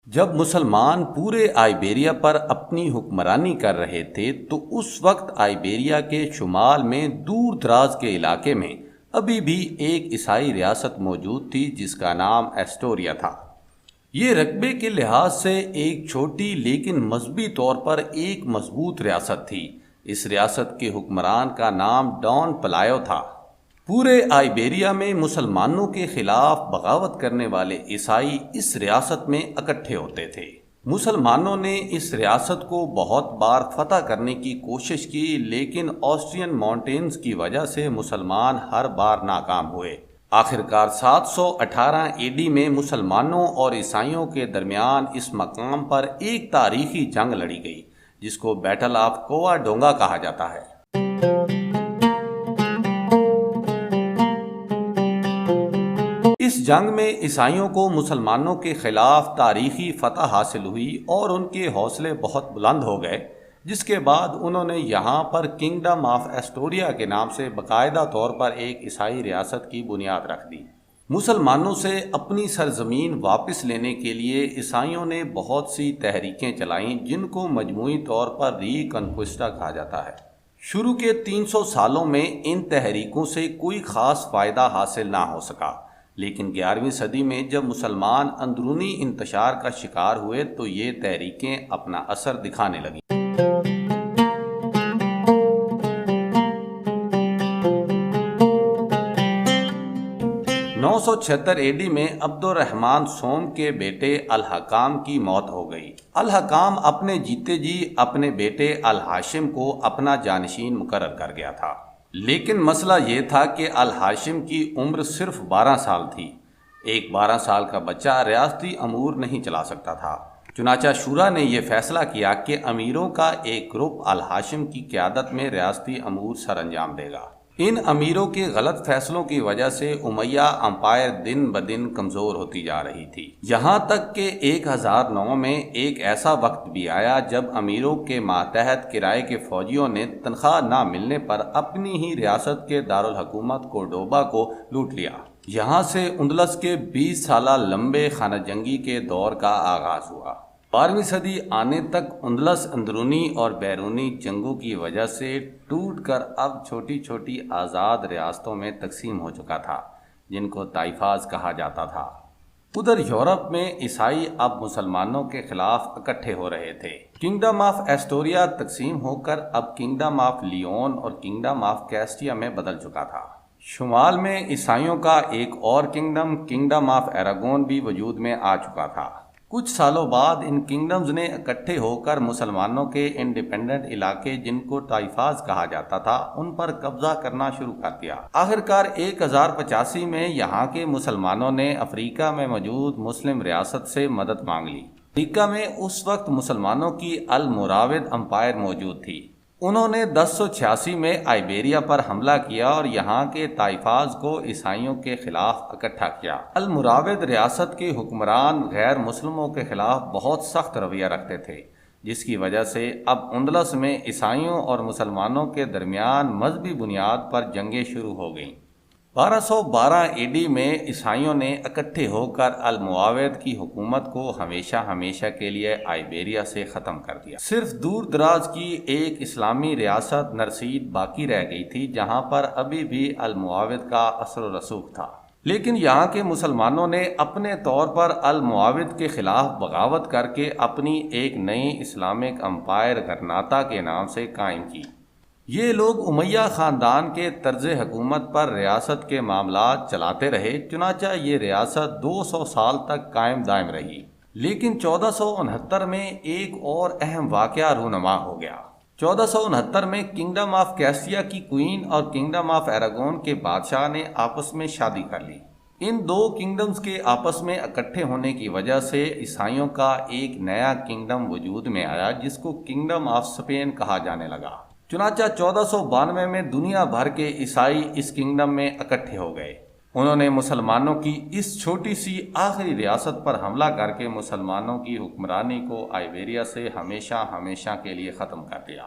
جب مسلمان پورے آئیبیریا پر اپنی حکمرانی کر رہے تھے تو اس وقت آئیبیریا کے شمال میں دور دراز کے علاقے میں ابھی بھی ایک عیسائی ریاست موجود تھی جس کا نام ایسٹوریا تھا۔ یہ رقبے کے لحاظ سے ایک چھوٹی لیکن مذہبی طور پر ایک مضبوط ریاست تھی۔ اس ریاست کے حکمران کا نام ڈان پلایو تھا۔ پورے آئیبیریا میں مسلمانوں کے خلاف بغاوت کرنے والے عیسائی اس ریاست میں اکٹھے ہوتے تھے۔ مسلمانوں نے اس ریاست کو بہت بار فتح کرنے کی کوشش کی لیکن آسٹرین ماؤنٹینز کی وجہ سے مسلمان ہر بار ناکام ہوئے۔ آخرکار 718 AD میں مسلمانوں اور عیسائیوں کے درمیان اس مقام پر ایک تاریخی جنگ لڑی گئی جس کو بیٹل آف کووا ڈونگا کہا جاتا ہے۔ اس جنگ میں عیسائیوں کو مسلمانوں کے خلاف تاریخی فتح حاصل ہوئی اور ان کے حوصلے بہت بلند ہو گئے، جس کے بعد انہوں نے یہاں پر کنگڈم آف ایسٹوریا کے نام سے باقاعدہ طور پر ایک عیسائی ریاست کی بنیاد رکھ دی۔ مسلمانوں سے اپنی سرزمین واپس لینے کے لیے عیسائیوں نے بہت سی تحریکیں چلائیں جن کو مجموعی طور پر ری کنکوسٹا کہا جاتا ہے۔ شروع کے 300 سالوں میں ان تحریکوں سے کوئی خاص فائدہ حاصل نہ ہو سکا، لیکن 11ویں صدی میں جب مسلمان اندرونی انتشار کا شکار ہوئے تو یہ تحریکیں اپنا اثر دکھانے لگیں۔ 976 AD میں عبد الرحمن سوم کے بیٹے الحکام کی موت ہو گئی۔ الحکام اپنے جیتے جی اپنے بیٹے الہاشم کو اپنا جانشین مقرر کر گیا تھا، لیکن مسئلہ یہ تھا کہ الہاشم کی عمر صرف 12 سال تھی۔ ایک 12 سال کا بچہ ریاستی امور نہیں چلا سکتا تھا۔ چنانچہ شورا نے یہ فیصلہ کیا کہ امیروں کا ایک گروپ الہاشم کی قیادت میں ریاستی امور سر انجام دے گا۔ ان امیروں کے غلط فیصلوں کی وجہ سے امیہ امپائر دن بدن کمزور ہوتی جا رہی تھی، یہاں تک کہ 1009 میں ایک ایسا وقت بھی آیا جب امیروں کے ماتحت کرائے کے فوجیوں نے تنخواہ نہ ملنے پر اپنی ہی ریاست کے دارالحکومت کورڈوبا کو لوٹ لیا۔ یہاں سے اندلس کے 20 سالہ لمبے خانہ جنگی کے دور کا آغاز ہوا۔ 12ویں صدی آنے تک اندلس اندرونی اور بیرونی جنگوں کی وجہ سے ٹوٹ کر اب چھوٹی چھوٹی آزاد ریاستوں میں تقسیم ہو چکا تھا جن کو طائفاز کہا جاتا تھا۔ ادھر یورپ میں عیسائی اب مسلمانوں کے خلاف اکٹھے ہو رہے تھے۔ کنگڈم آف ایسٹوریا تقسیم ہو کر اب کنگڈم آف لیون اور کنگڈم آف کیسٹیا میں بدل چکا تھا۔ شمال میں عیسائیوں کا ایک اور کنگڈم آف ایراگون بھی وجود میں آ چکا تھا۔ کچھ سالوں بعد ان کنگڈمز نے اکٹھے ہو کر مسلمانوں کے انڈیپینڈنٹ علاقے جن کو طائفاز کہا جاتا تھا ان پر قبضہ کرنا شروع کر دیا۔ آخرکار 1085 میں یہاں کے مسلمانوں نے افریقہ میں موجود مسلم ریاست سے مدد مانگ لی۔ افریقہ میں اس وقت مسلمانوں کی المراود امپائر موجود تھی۔ انہوں نے 1086 میں آئیبیریا پر حملہ کیا اور یہاں کے طائفاز کو عیسائیوں کے خلاف اکٹھا کیا۔ المراود ریاست کے حکمران غیر مسلموں کے خلاف بہت سخت رویہ رکھتے تھے، جس کی وجہ سے اب اندلس میں عیسائیوں اور مسلمانوں کے درمیان مذہبی بنیاد پر جنگیں شروع ہو گئیں۔ 1212 AD میں عیسائیوں نے اکٹھے ہو کر المعاود کی حکومت کو ہمیشہ کے لیے آئیبیریا سے ختم کر دیا۔ صرف دور دراز کی ایک اسلامی ریاست نرسید باقی رہ گئی تھی جہاں پر ابھی بھی المعاود کا اثر و رسوخ تھا، لیکن یہاں کے مسلمانوں نے اپنے طور پر المعاود کے خلاف بغاوت کر کے اپنی ایک نئی اسلامک امپائر غرناطہ کے نام سے قائم کی۔ یہ لوگ امیہ خاندان کے طرز حکومت پر ریاست کے معاملات چلاتے رہے، چنانچہ یہ ریاست 200 سال تک قائم دائم رہی، لیکن 1469 میں ایک اور اہم واقعہ رونما ہو گیا۔ 1469 میں کنگڈم آف کیسٹیا کی کوئین اور کنگڈم آف ایراگون کے بادشاہ نے آپس میں شادی کر لی۔ ان دو کنگڈمز کے آپس میں اکٹھے ہونے کی وجہ سے عیسائیوں کا ایک نیا کنگڈم وجود میں آیا جس کو کنگڈم آف اسپین کہا جانے لگا۔ چنانچہ 1492 میں دنیا بھر کے عیسائی اس کنگڈم میں اکٹھے ہو گئے۔ انہوں نے مسلمانوں کی اس چھوٹی سی آخری ریاست پر حملہ کر کے مسلمانوں کی حکمرانی کو آئیبیریا سے ہمیشہ کے لیے ختم کر دیا۔